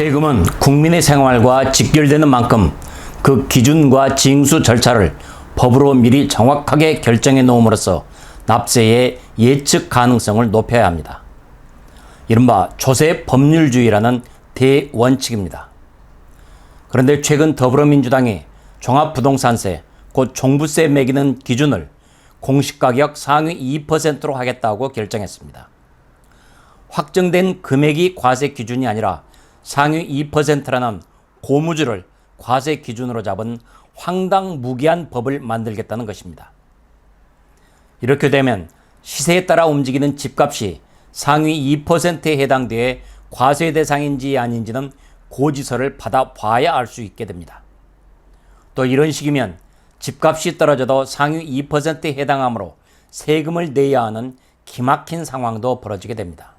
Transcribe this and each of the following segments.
세금은 국민의 생활과 직결되는 만큼 그 기준과 징수 절차를 법으로 미리 정확하게 결정해 놓음으로써 납세의 예측 가능성을 높여야 합니다. 이른바 조세 법률주의라는 대원칙입니다. 그런데 최근 더불어민주당이 종합부동산세, 곧 종부세 매기는 기준을 공시가격 상위 2%로 하겠다고 결정했습니다. 확정된 금액이 과세 기준이 아니라 상위 2%라는 고무줄을 과세 기준으로 잡은 황당무계한 법을 만들겠다는 것입니다. 이렇게 되면 시세에 따라 움직이는 집값이 상위 2%에 해당되어 과세 대상인지 아닌지는 고지서를 받아봐야 알 수 있게 됩니다. 또 이런 식이면 집값이 떨어져도 상위 2%에 해당하므로 세금을 내야 하는 기막힌 상황도 벌어지게 됩니다.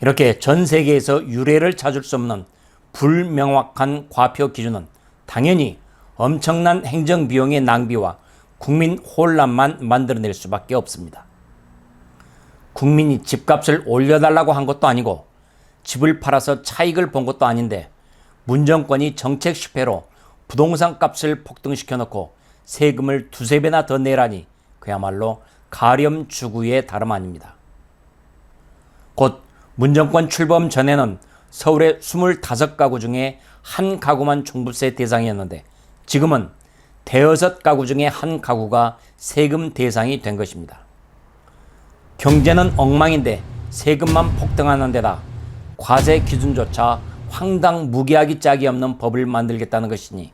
이렇게 전 세계에서 유례를 찾을 수 없는 불명확한 과표 기준은 당연히 엄청난 행정비용의 낭비와 국민 혼란만 만들어낼 수밖에 없습니다. 국민이 집값을 올려달라고 한 것도 아니고 집을 팔아서 차익을 본 것도 아닌데 문정권이 정책 실패로 부동산 값을 폭등시켜 놓고 세금을 두세 배나 더 내라니 그야말로 가렴주구의 다름 아닙니다. 곧 문정권 출범 전에는 서울의 25가구 중에 한 가구만 종부세 대상이었는데 지금은 대여섯 가구 중에 한 가구가 세금 대상이 된 것입니다. 경제는 엉망인데 세금만 폭등하는 데다 과세 기준조차 황당무계하기 짝이 없는 법을 만들겠다는 것이니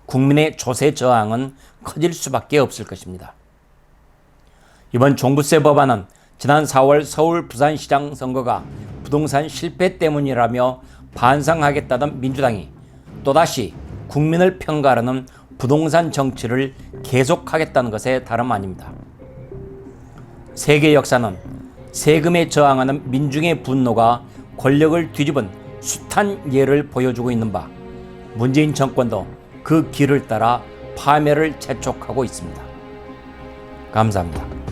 국민의 조세 저항은 커질 수밖에 없을 것입니다. 이번 종부세 법안은 지난 4월 서울 부산시장 선거가 부동산 실패 때문이라며 반성하겠다던 민주당이 또다시 국민을 편가르는 부동산 정치를 계속하겠다는 것에 다름 아닙니다. 세계 역사는 세금에 저항하는 민중의 분노가 권력을 뒤집은 숱한 예를 보여주고 있는 바 문재인 정권도 그 길을 따라 파멸을 재촉하고 있습니다. 감사합니다.